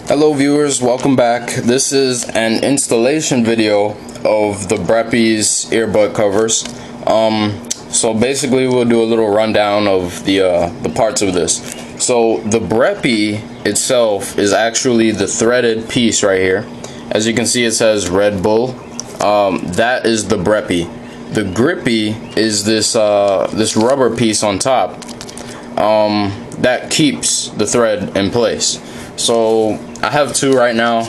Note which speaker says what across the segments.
Speaker 1: Hello viewers, welcome back. This is an installation video of the Breppies earbud covers. So basically we'll do a little rundown of the parts of this. So the Breppy itself is actually the threaded piece right here. As you can see, it says RedBull. That is the Breppy. The Grippeez is this this rubber piece on top that keeps the thread in place. So I have two right now,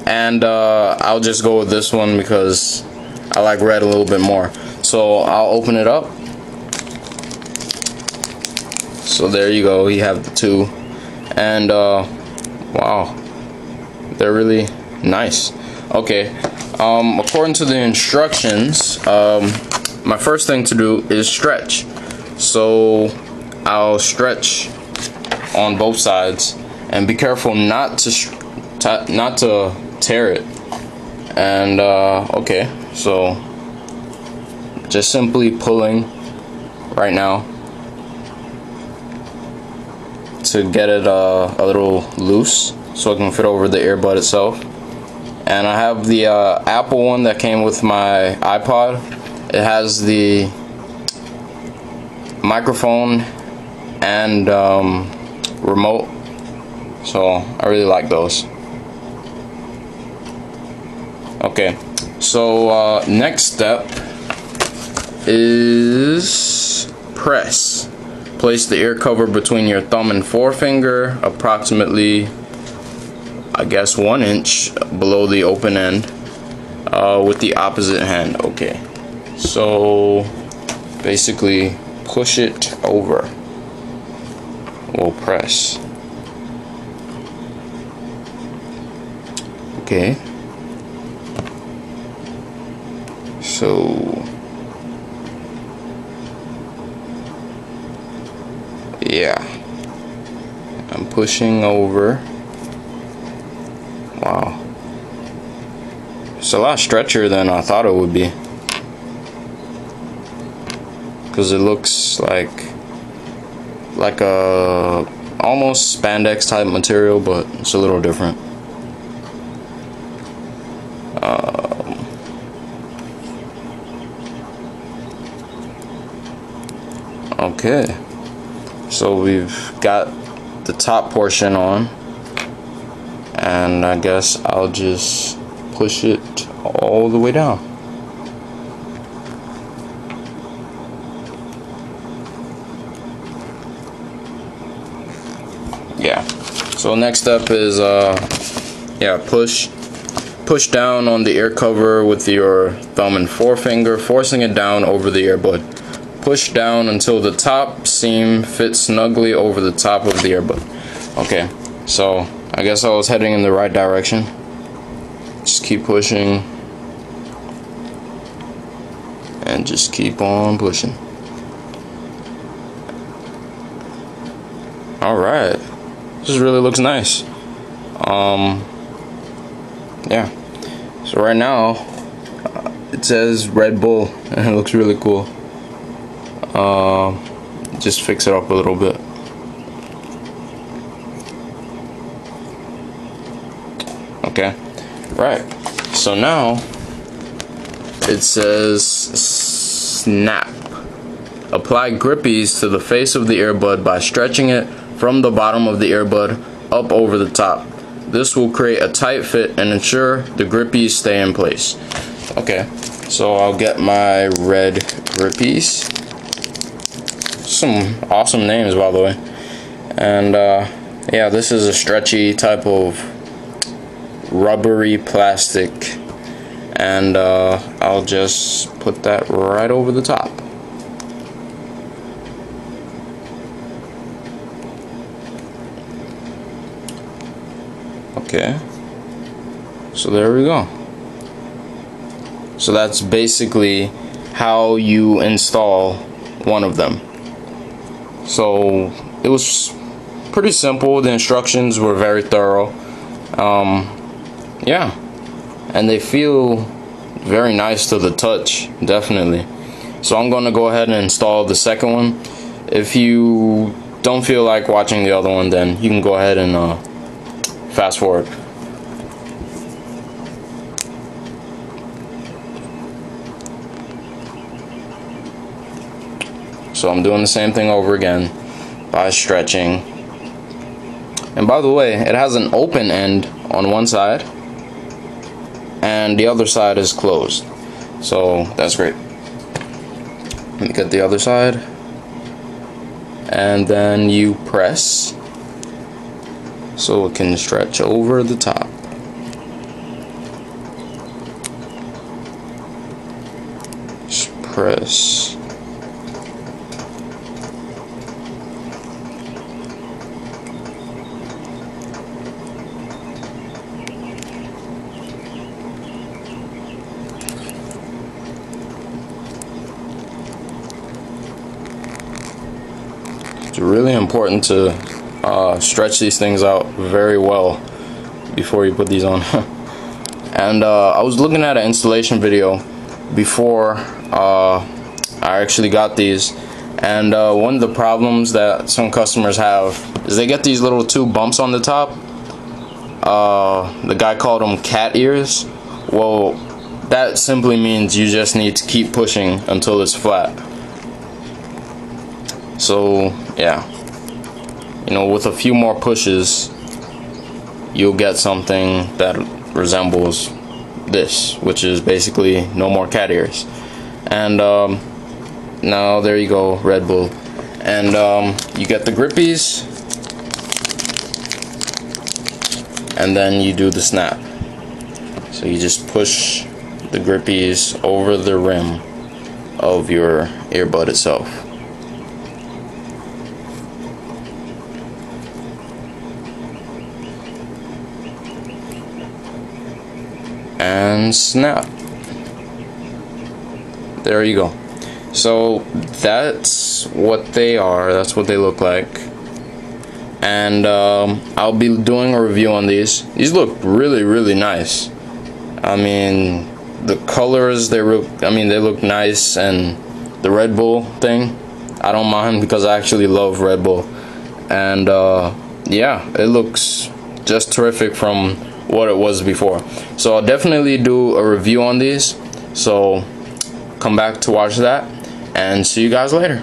Speaker 1: and I'll just go with this one because I like red a little bit more. So I'll open it up. So there you go, you have the two, and wow, they're really nice. Okay, according to the instructions, my first thing to do is stretch. So I'll stretch on both sides. And be careful not to tear it. And okay, so just simply pulling right now to get it a little loose so it can fit over the earbud itself. And I have the Apple one that came with my iPod. It has the microphone and remote. So I really like those. Okay, so next step is press. Place the ear cover between your thumb and forefinger, approximately, I guess, 1 inch below the open end, with the opposite hand. Okay, so basically push it over. We'll press. Okay, so yeah, I'm pushing over. Wow, it's a lot stretchier than I thought it would be, because it looks like a almost spandex type material, but it's a little different. Okay, so we've got the top portion on, and I guess I'll just push it all the way down. Yeah, so next up is push down on the ear cover with your thumb and forefinger, forcing it down over the earbud. Push down until the top seam fits snugly over the top of the earbud. Okay, so I guess I was heading in the right direction. Just keep pushing and just keep on pushing. Alright, this really looks nice. Yeah, so right now it says RedBull and it looks really cool. Just fix it up a little bit. Okay, right, so now it says snap. Apply Grippeez to the face of the earbud by stretching it from the bottom of the earbud up over the top. This will create a tight fit and ensure the Grippeez stay in place. Okay, so I'll get my red Grippeez. Some awesome names, by the way. And yeah, this is a stretchy type of rubbery plastic, and I'll just put that right over the top. Okay, so there we go. So that's basically how you install one of them. So it was pretty simple. The instructions were very thorough. Yeah, and they feel very nice to the touch, definitely. So I'm going to go ahead and install the second one. If you don't feel like watching the other one, then you can go ahead and fast forward. So I'm doing the same thing over again by stretching. And by the way, it has an open end on one side and the other side is closed. So that's great. Let me get the other side. And then you press so it can stretch over the top. Just press. It's really important to stretch these things out very well before you put these on. And I was looking at an installation video before I actually got these, and one of the problems that some customers have is they get these little two bumps on the top. The guy called them cat ears. Well, that simply means you just need to keep pushing until it's flat. So yeah, you know, with a few more pushes you'll get something that resembles this, which is basically no more cat ears. And now there you go, Red Bull. And you get the Grippeez, and then you do the snap. So you just push the Grippeez over the rim of your earbud itself. And snap. There you go. So that's what they are. That's what they look like. And I'll be doing a review on these. These look really, really nice. I mean, the colors, they look nice, and the Red Bull thing, I don't mind because I actually love Red Bull. And yeah, it looks just terrific from what it was before. So I'll definitely do a review on these, so come back to watch that, and see you guys later.